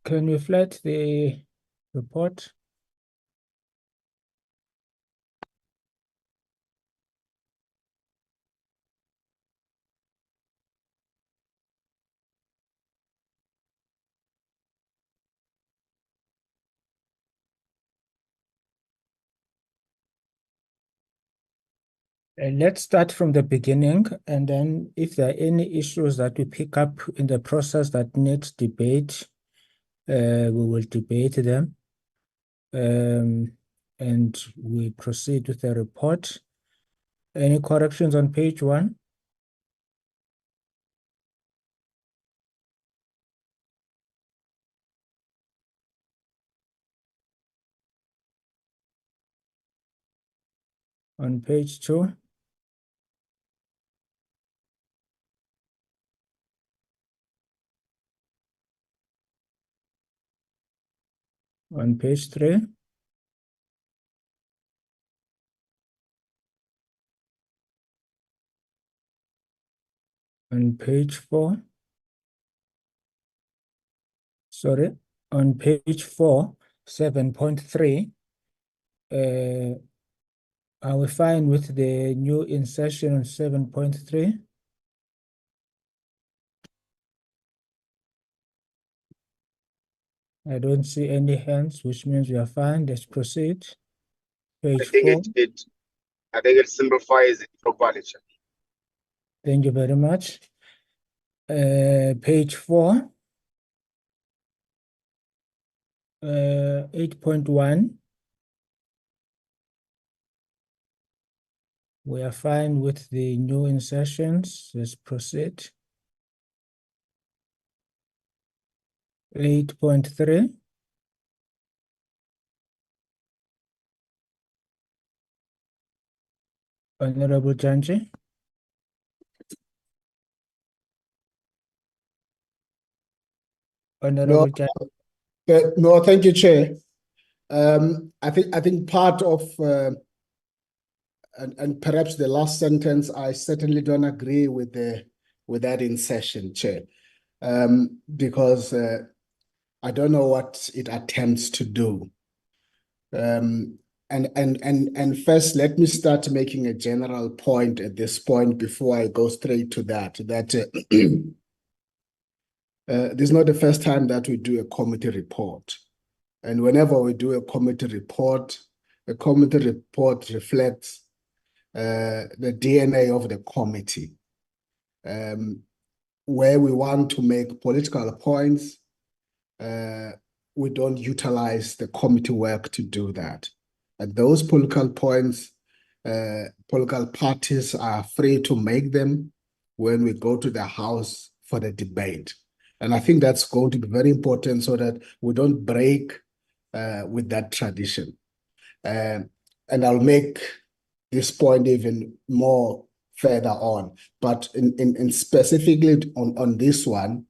Can you flat the report? Let's start from the beginning, and then if there are any issues that we pick up in the process that needs debate, we will debate them. And we proceed with the report. Any corrections on page 1? On page 2? On page 3? On page 4? Sorry, on page 4, 7.3, are we fine with the new insertion on 7.3? I don't see any hands, which means we are fine. Let's proceed. Page 4. I think it simplifies it properly. Thank you very much. Page 4. 8.1. We are fine with the new insertions. Let's proceed. 8.3. Honorable Janji. Honorable Janji. No, thank you, Chair. I think part of and perhaps the last sentence, I certainly don't agree with that insertion, Chair, because I don't know what it attempts to do. And first, let me start making a general point at this point before I go straight to that. This is not the first time that we do a committee report. And whenever we do a committee report reflects the DNA of the committee, where we want to make political points. We don't utilize the committee work to do that. And those political points, political parties are free to make them when we go to the House for the debate. And I think that's going to be very important so that we don't break with that tradition. And I'll make this point even more further on. But in specifically on this one,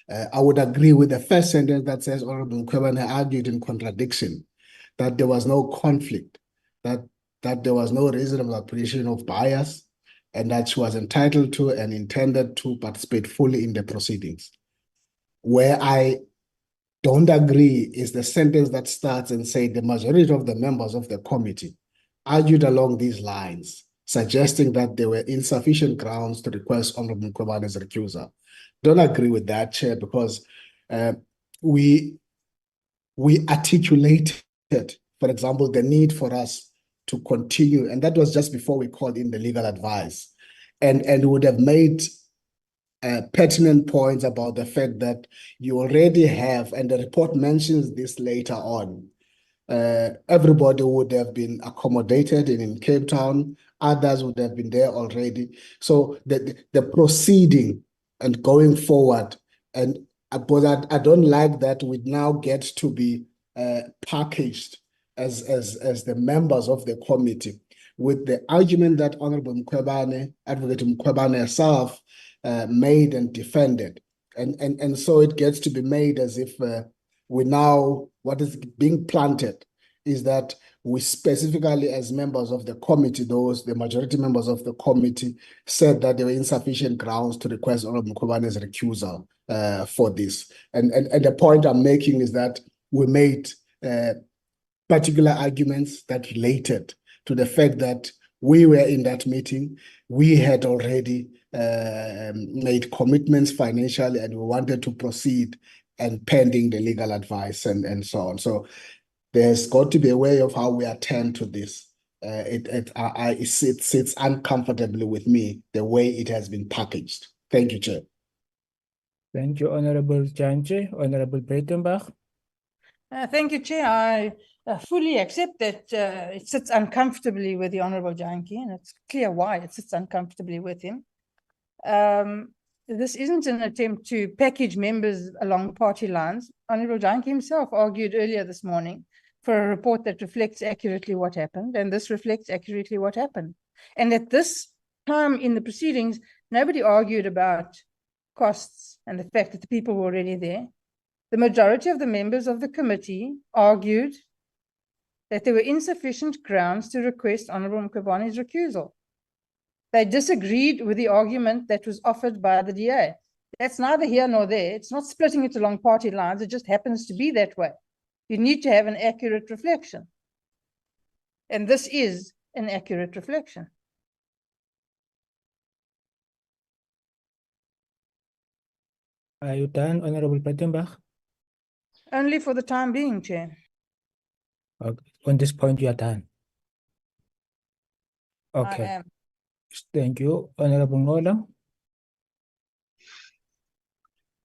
I would agree with the first sentence that says Honorable Mkhwebane argued in contradiction, that there was no conflict, that there was no reasonable appreciation of bias, and that she was entitled to and intended to participate fully in the proceedings. Where I don't agree is the sentence that starts and says the majority of the members of the committee argued along these lines, suggesting that there were insufficient grounds to request Honorable Mkhwebane's recusal. Don't agree with that, Chair, because we articulated, for example, the need for us to continue, and that was just before we called in the legal advice, and would have made pertinent points about the fact that you already have, and the report mentions this later on, everybody would have been accommodated in Cape Town, others would have been there already. So the proceeding and going forward, but I don't like that we now get to be packaged as the members of the committee with the argument that Honorable Mkhwebane, Advocate Mkhwebane herself, made and defended. And so it gets to be made as if we now, what is being planted is that we specifically as members of the committee, the majority members of the committee, said that there were insufficient grounds to request Honorable Mkhwebane's recusal. for this. And the point I'm making is that we made particular arguments that related to the fact that we were in that meeting. We had already made commitments financially, and we wanted to proceed and pending the legal advice and so on. So there's got to be a way of how we attend to this. It sits uncomfortably with me the way it has been packaged. Thank you, Chair. Thank you, Honorable Jantje. Honorable Breitenbach. Thank you, Chair. I fully accept that it sits uncomfortably with the Honorable Jantje, and it's clear why it sits uncomfortably with him. This isn't an attempt to package members along party lines. Honorable Jantje himself argued earlier this morning for a report that reflects accurately what happened, and this reflects accurately what happened. And at this time in the proceedings, nobody argued about costs and the fact that the people were already there. The majority of the members of the committee argued that there were insufficient grounds to request Honorable Mkhwebani's recusal. They disagreed with the argument that was offered by the DA. That's neither here nor there. It's not splitting it along party lines. It just happens to be that way. You need to have an accurate reflection. And this is an accurate reflection. Are you done, Honorable Breitenbach? Only for the time being, Chair. Okay. On this point, you are done. Okay. I am. Thank you, Honorable Ngola.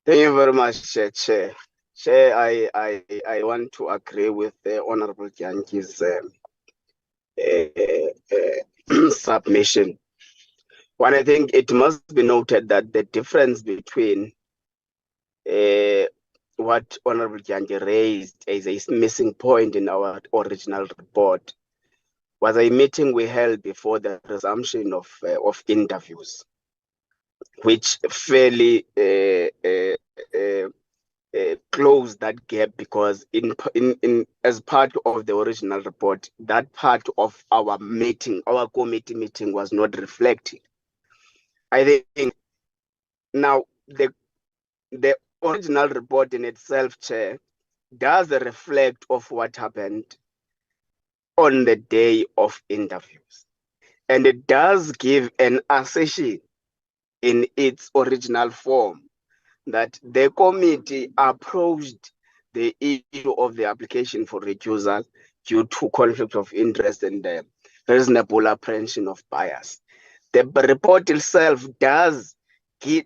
Thank you very much, Chair. Chair, I want to agree with the Honorable Jantje's submission. One, I think it must be noted that the difference between what Honorable Jantje raised as a missing point in our original report was a meeting we held before the resumption of interviews, which fairly closed that gap, because in as part of the original report, that part of our meeting, our committee meeting, was not reflected. I think now the original report in itself, Chair, does reflect of what happened on the day of interviews, and it does give an assertion in its original form that the committee approached the issue of the application for recusal due to conflict of interest and the reasonable apprehension of bias. The report itself does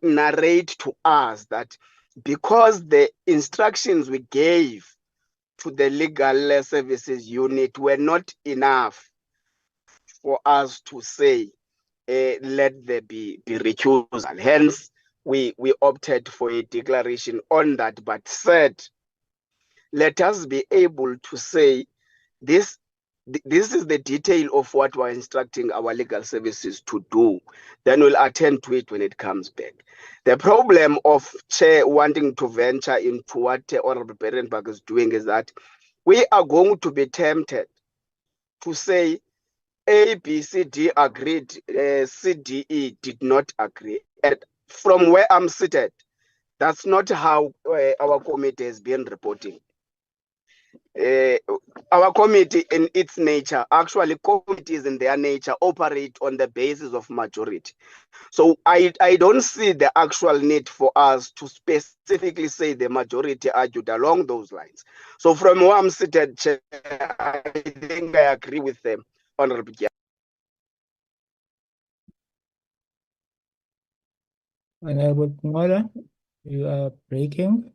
narrate to us that because the instructions we gave to the legal services unit were not enough for us to say, let there be recusal. Hence, we opted for a declaration on that, but said, let us be able to say this is the detail of what we're instructing our legal services to do. Then we'll attend to it when it comes back. The problem of Chair wanting to venture into what Honorable Breitenbach is doing is that we are going to be tempted to say A, B, C, D agreed, C, D, E did not agree. And from where I'm seated, that's not how our committee has been reporting. Our committee in its nature, actually committees in their nature operate on the basis of majority. So I don't see the actual need for us to specifically say the majority argued along those lines. So from where I'm seated, Chair, I think I agree with them, Honorable Jantje. Honorable Ngola, you are breaking.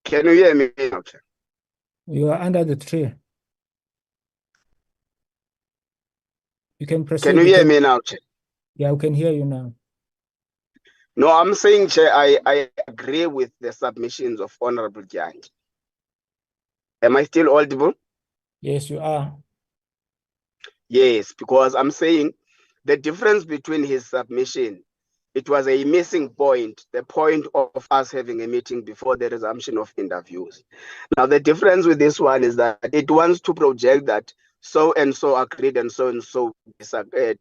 Can you hear me now, Chair? You are under the tree. You can proceed. Can you hear me now, Chair? Yeah, we can hear you now. No, I'm saying, Chair, I agree with the submissions of Honorable Jantje. Am I still audible? Yes, you are. Yes, because I'm saying the difference between his submission, it was a missing point, the point of us having a meeting before the resumption of interviews. Now, the difference with this one is that it wants to project that so and so agreed and so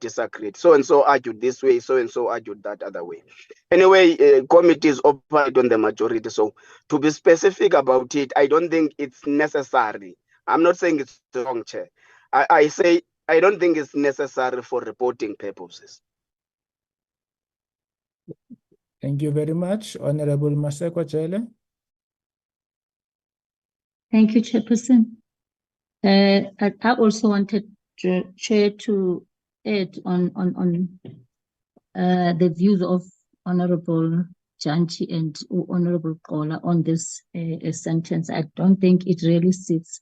disagreed. So and so argued this way, so and so argued that other way. Anyway, committees operate on the majority. So to be specific about it, I don't think it's necessary. I'm not saying it's wrong, Chair. I say I don't think it's necessary for reporting purposes. Thank you very much. Honorable Maseko Jele. Thank you, Chairperson. I also wanted Chair to add on the views of Honorable Janchi and Honorable Kola on this sentence. I don't think it really sits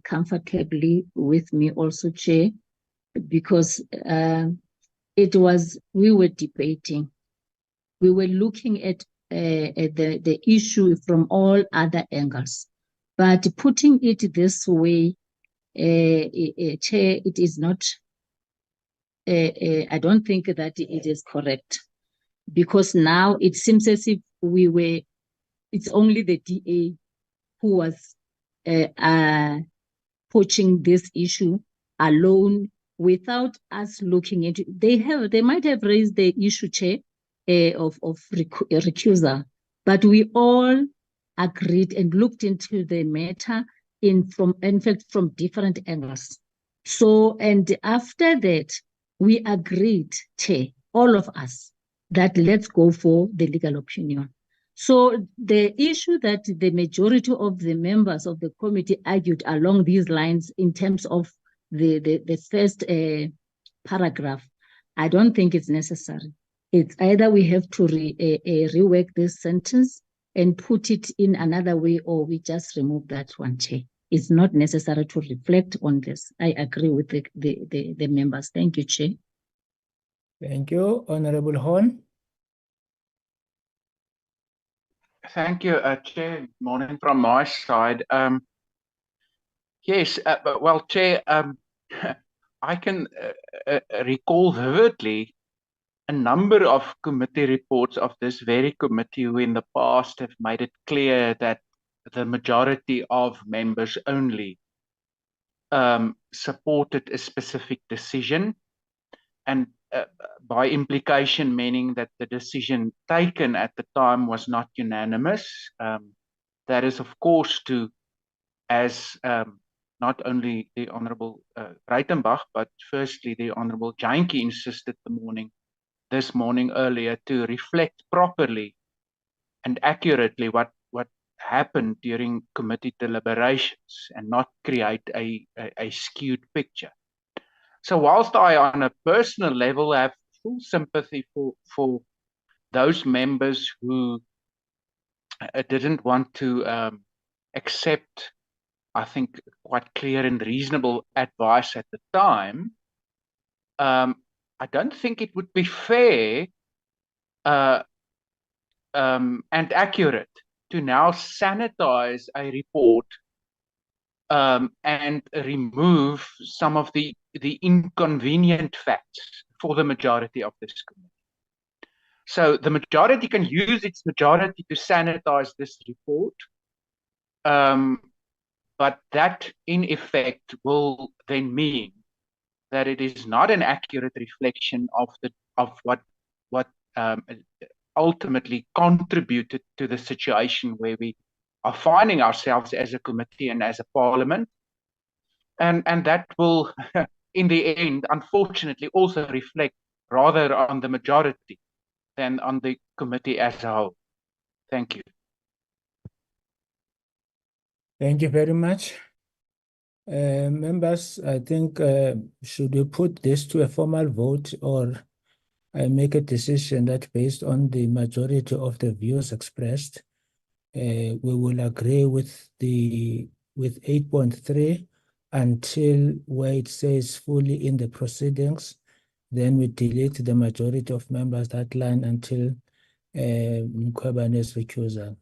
comfortably with me also, Chair, because we were debating, we were looking at the issue from all other angles, but putting it this way, Chair, it is not, I don't think that it is correct, because now it seems as if it's only the DA who was pushing this issue alone without us looking into it. They might have raised the issue, Chair, of recusal, but we all agreed and looked into the matter in fact from different angles. So, and after that, we agreed, Chair, all of us, that let's go for the legal opinion. So the issue that the majority of the members of the committee argued along these lines in terms of the first paragraph, I don't think it's necessary. It's either we have to rework this sentence and put it in another way, or we just remove that one, Chair. It's not necessary to reflect on this. I agree with the members. Thank you, Chair. Thank you. Honorable Horn. Thank you, Chair. Good morning from my side. Yes, well, Chair, I can recall vividly a number of committee reports of this very committee who in the past have made it clear that the majority of members only supported a specific decision, and by implication meaning that the decision taken at the time was not unanimous. That is, of course, as not only the Honourable Breitenbach, but firstly the Honourable Jantjie insisted this morning earlier, to reflect properly and accurately what happened during committee deliberations and not create a skewed picture. So whilst I, on a personal level, have full sympathy for those members who didn't want to accept, I think, quite clear and reasonable advice at the time, I don't think it would be fair and accurate to now sanitize a report and remove some of the inconvenient facts for the majority of this committee. So the majority can use its majority to sanitize this report, but that in effect will then mean that it is not an accurate reflection of what ultimately contributed to the situation where we are finding ourselves as a committee and as a parliament, and that will in the end unfortunately also reflect rather on the majority than on the committee as a whole. Thank you. Thank you very much. Members, I think, should we put this to a formal vote, or make a decision that based on the majority of the views expressed, we will agree with 8.3 until where it says fully in the proceedings, then we delete the majority of members that line until Mkhwebane's recusal.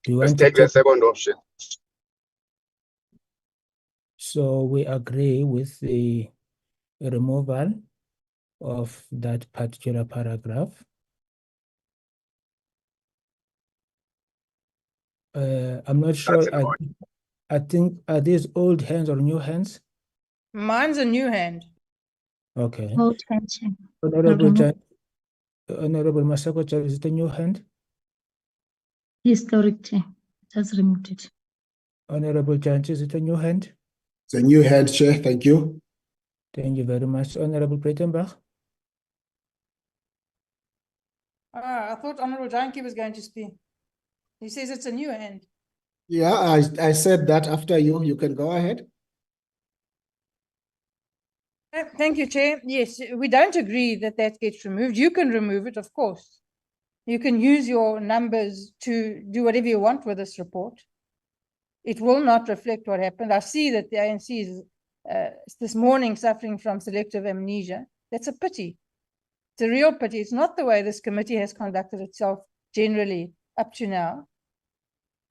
Do you Let's want to take the second option. So we agree with the removal of that particular paragraph. I'm not sure. That's I think, are these old hands or new hands? Mine's a new hand. Okay. Hold hand, Chair. Honorable Hold on. Judge, Honorable Maseko, Chair, is it a new hand? Historic, Chair. Just removed it. Honorable Judge, is it a new hand? It's a new hand, Chair. Thank you. Thank you very much. Honorable Breitenbach? I thought Honorable Janki was going to speak. He says it's a new hand. Yeah, I said that after you. You can go ahead. Thank you, Chair. Yes, we don't agree that that gets removed. You can remove it, of course. You can use your numbers to do whatever you want with this report. It will not reflect what happened. I see that the ANC is this morning suffering from selective amnesia. That's a pity. It's a real pity. It's not the way this committee has conducted itself generally up to now.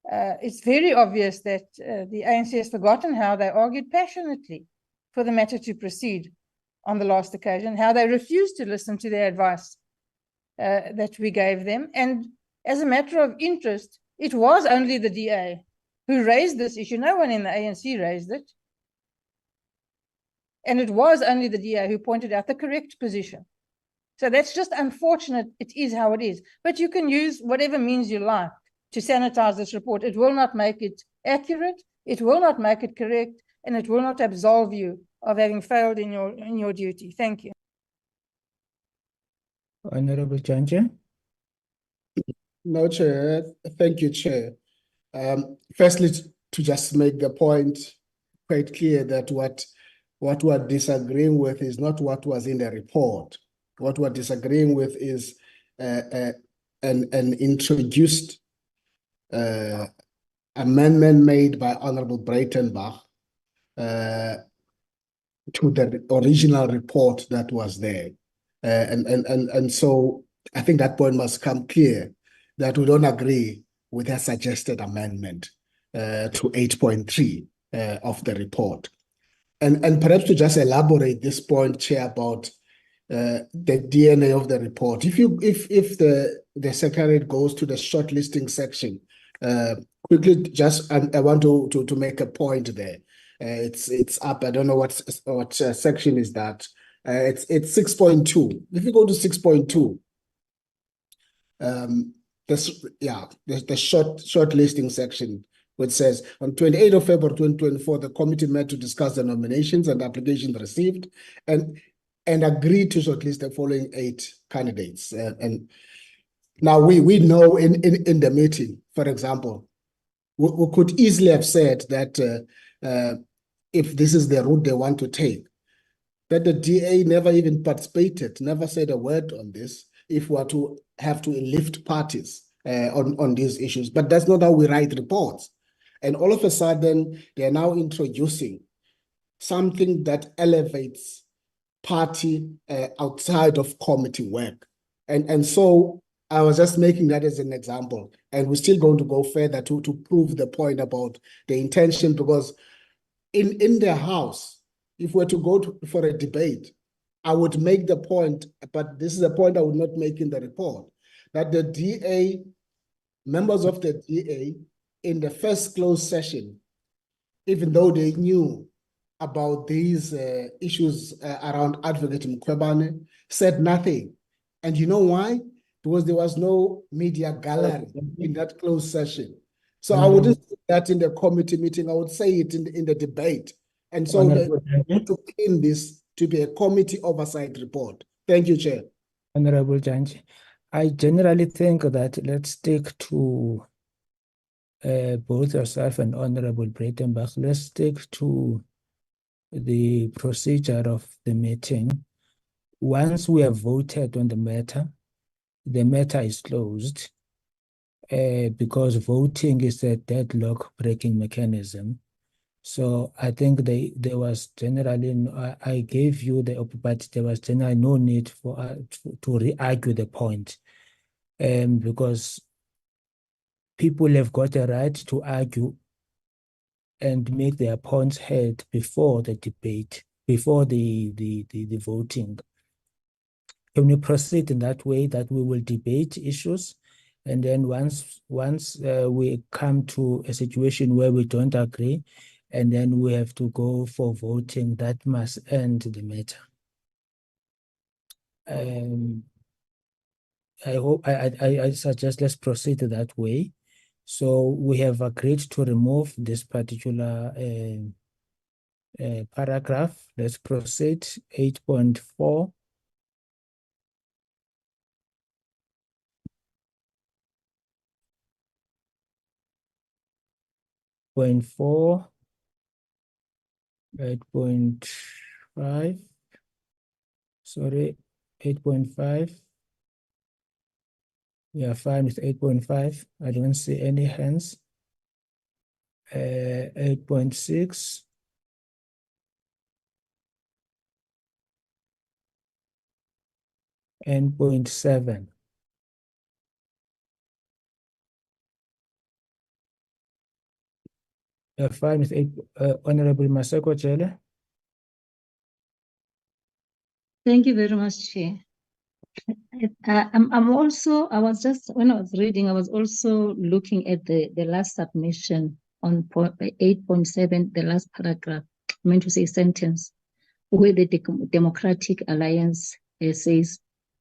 It's very obvious that the ANC has forgotten how they argued passionately for the matter to proceed on the last occasion, how they refused to listen to their advice that we gave them. And as a matter of interest, it was only the DA who raised this issue. No one in the ANC raised it. And it was only the DA who pointed out the correct position. So that's just unfortunate. It is how it is. But you can use whatever means you like to sanitize this report. It will not make it accurate. It will not make it correct. And it will not absolve you of having failed in your duty. Thank you. Honorable Judge? No, Chair. Thank you, Chair. Firstly, to just make the point quite clear that what we're disagreeing with is not what was in the report. What we're disagreeing with is an introduced amendment made by Honorable Breitenbach to the original report that was there. And so I think that point must come clear that we don't agree with a suggested amendment to 8.3 of the report. And perhaps to just elaborate this point, Chair, about the DNA of the report. If the Secretariat goes to the shortlisting section, quickly, just I want to make a point there. It's up. I don't know what section is that. It's 6.2. If you go to 6.2, the shortlisting section, which says on 28th of February 2024, the committee met to discuss the nominations and applications received and agreed to shortlist the following 8 candidates. And now we know in the meeting, for example, we could easily have said that if this is the route they want to take, that the DA never even participated, never said a word on this, if we are to have to lift parties on these issues. But that's not how we write reports. And all of a sudden, they're now introducing something that elevates party outside of committee work. And so I was just making that as an example. And we're still going to go further to prove the point about the intention, because in the House, if we're to go for a debate, I would make the point, but this is a point I would not make in the report, that the DA, members of the DA, in the first closed session, even though they knew about these issues around Advocate Mkhwebane, said nothing. And you know why? Because there was no media gallery in that closed session. So I wouldn't say that in the committee meeting, I would say it in the debate. And so to clean this to be a committee oversight report. Thank you, Chair. Honorable Judge, I generally think that let's stick to both yourself and Honorable Breitenbach. Let's stick to the procedure of the meeting. Once we have voted on the matter is closed because voting is a deadlock breaking mechanism. So I think there was generally, I gave you but there was generally no need for to re-argue the point, because people have got a right to argue and make their points heard before the debate, before the voting. Can we proceed in that way, that we will debate issues And then once we come to a situation where we don't agree, and then we have to go for voting, that must end the matter. I suggest let's proceed that way. So we have agreed to remove this particular paragraph. Let's proceed. 8.4. Point 4, 8.5, sorry, 8.5. We are fine with 8.5. I don't see any hands. 8.6. And 0.7. We are fine with 8, Honorable Maseko Jele. Thank you very much, Chair. I'm also, when I was reading, I was also looking at the last submission on 8.7, the last paragraph, I meant to say sentence, where the Democratic Alliance says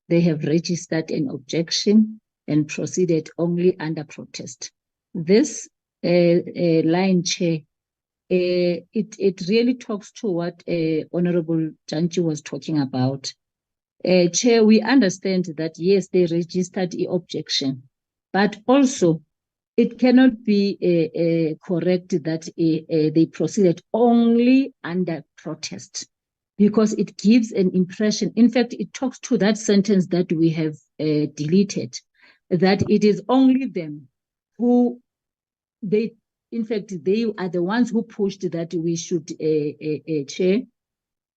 they have registered an objection and proceeded only under protest. This line, Chair, it really talks to what Honorable Janchi was talking about. Chair, we understand that, yes, they registered the objection, but also it cannot be correct that they proceeded only under protest, because it gives an impression. In fact, it talks to that sentence that we have deleted, that it is only them who in fact, they are the ones who pushed that we should, Chair,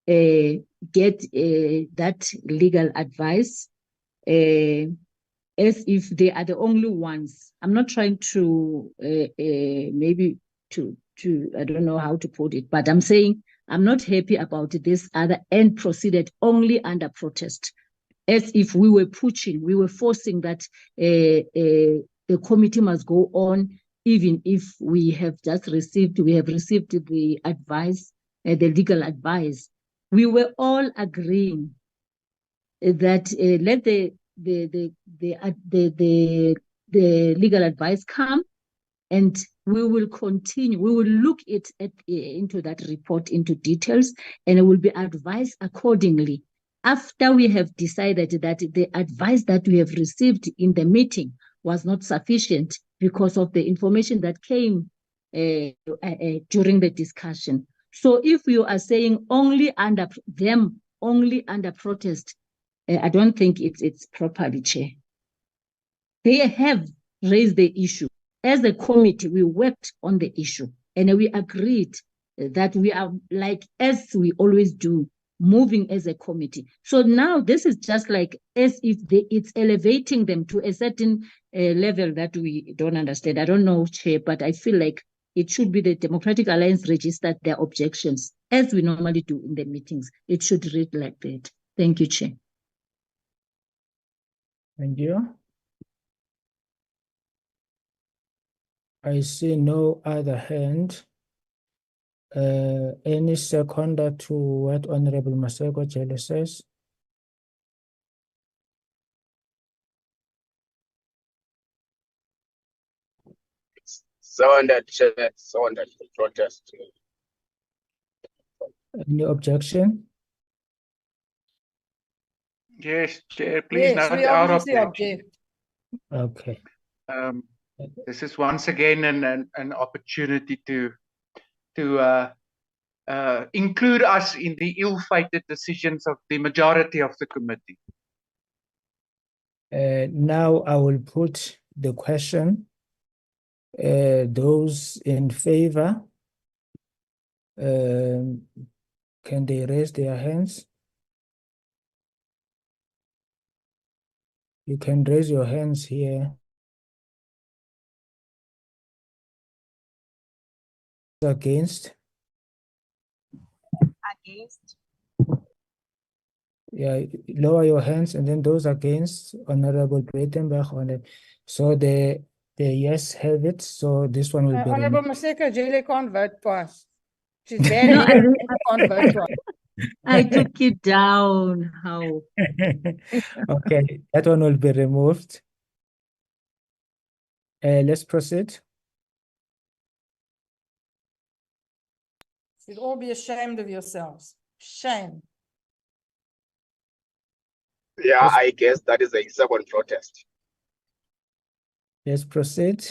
get that legal advice, as if they are the only ones. I'm not trying to maybe to I don't know how to put it, but I'm saying I'm not happy about this other and proceeded only under protest, as if we were pushing, we were forcing that the committee must go on, even if we have received the advice, the legal advice. We were all agreeing that let the legal advice come, and we will continue. We will look into that report into details, and it will be advised accordingly. After we have decided that the advice that we have received in the meeting was not sufficient because of the information that came during the discussion. So if you are saying only under protest, I don't think it's properly, Chair. They have raised the issue. As a committee, we worked on the issue, and we agreed that we are, like as we always do, moving as a committee. So now this is just like as if it's elevating them to a certain level that we don't understand. I don't know, Chair, but I feel like it should be the Democratic Alliance registered their objections, as we normally do in the meetings. It should read like that. Thank you, Chair. Thank you. I see no other hand. Any seconder to what Honorable Maseko Jele says? Seconded, Chair, seconded the protest. Any objection? Yes, Chair, please Yes, note we our obviously objection. object. Okay. This is once again an opportunity to include us in the ill-fated decisions of the majority of the committee. Now I will put the question. Those in favor, can they raise their hands? You can raise your hands here. Against? Against. Yeah, lower your hands, and then those against Honorable Breitenbach on it. So the yes have it. So this one will be Honorable removed. Maseko, Julie can't vote twice. She's bad No, headed and can't vote twice. I took it down. How? Okay, that one will be removed. Let's proceed. You'd all be ashamed of yourselves. Shame. Yeah, I guess that is a second protest. Let's proceed.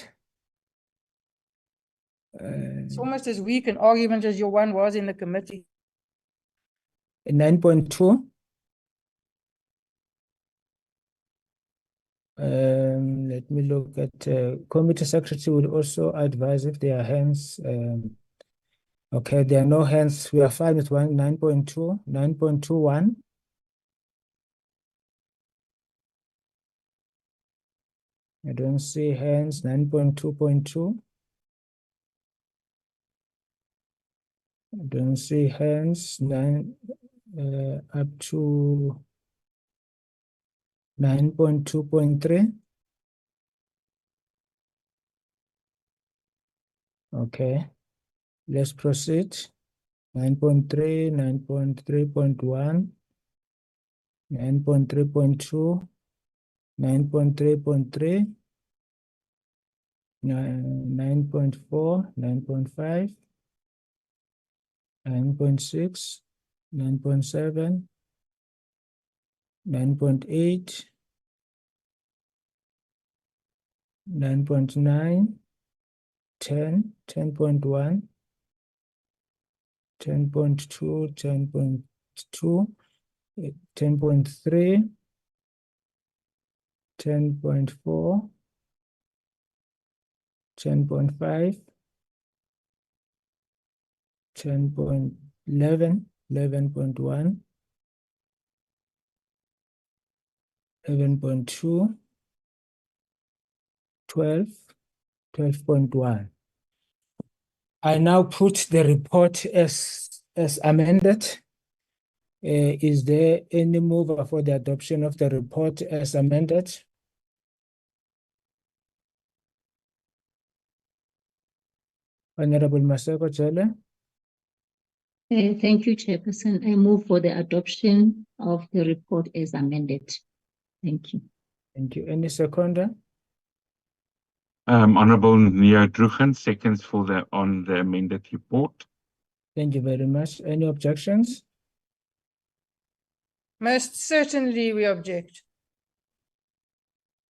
It's almost as weak an argument as your one was in the committee. 9.2. Let me look at committee secretary will also advise if there are hands. Okay, there are no hands. We are fine with 9.2, 9.21. I don't see hands. 9.2.2. I don't see hands. Up to 9.2.3. Okay, let's proceed. 9.3, 9.3.1, 9.3.2, 9.3.3, 9.4, 9.5, 9.6, 9.7, 9.8, 9.9, 10, 10.1, 10.2, 10.2, 10.3, 10.4, 10.5, 10.11, 11.1, 11.2, 12, 12.1. I now put the report as amended. Is there any mover for the adoption of the report as amended? Honorable Maseko Jele. Thank you, Chairperson. I move for the adoption of the report as amended. Thank you. Thank you. Any seconder? Honorable Neo Drugen, seconds for on the amended report. Thank you very much. Any objections? Most certainly we object.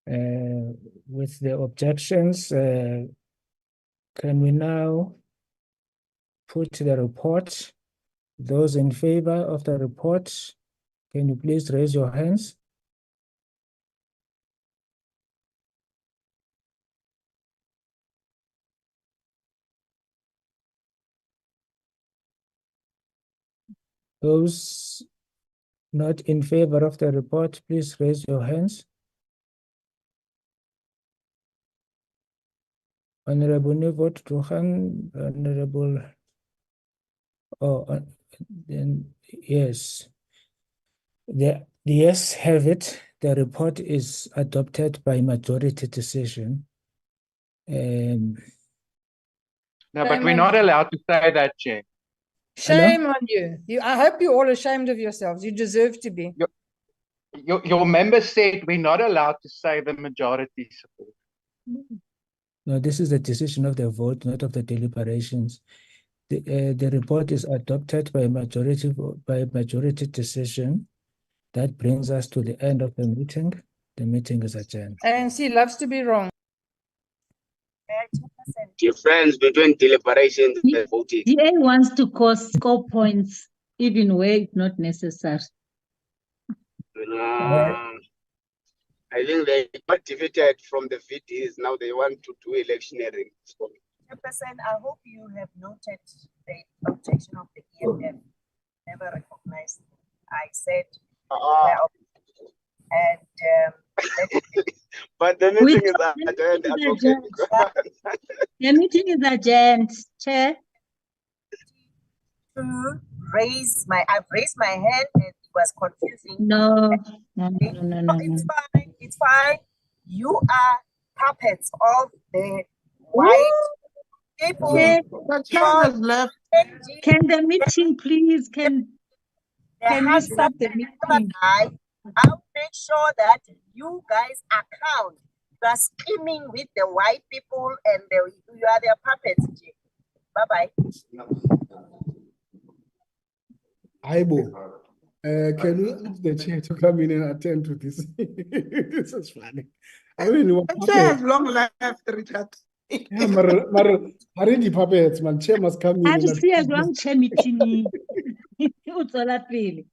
With the objections, can we now put the report? Those in favor of the report, can you please raise your hands? Those not in favor of the report, please raise your hands. Honorable Nivot Drugen, Honorable, then yes. The yes have it. The report is adopted by majority decision. No, but Shame we're on not you. allowed to say that, Chair. Shame on you. I hope you're all ashamed of yourselves. You deserve to be. Your member said we're not allowed to say the majority support. No, this is the decision of the vote, not of the deliberations. The report is adopted by majority decision. That brings us to the end of the meeting. The meeting is adjourned. ANC loves to be wrong. Difference between deliberations and voting. DA wants to score points even where it's not necessary. I think they got defeated from the VDs. Now they want to do electioneering. Chairperson, I hope you have noted the objection of the EFF. Never recognized. I said, but the meeting is adjourned. The meeting is adjourned, Chair. I've raised my hand, and was confusing. No, no, no, no, no, no. It's fine. It's fine. You are puppets of the white people. Can, The chair has left. can the meeting please, can we start the meeting? I'll make sure that you guys account. You are scheming with the white people and you are their puppets. Bye-bye. Aibo, can we ask the chair to come in and attend to this? This is funny. I mean, what The chair has puppets? long left, Richard. Yeah, already puppets, man. Chair must come in I and see a attend long chair meeting. Utswela pele.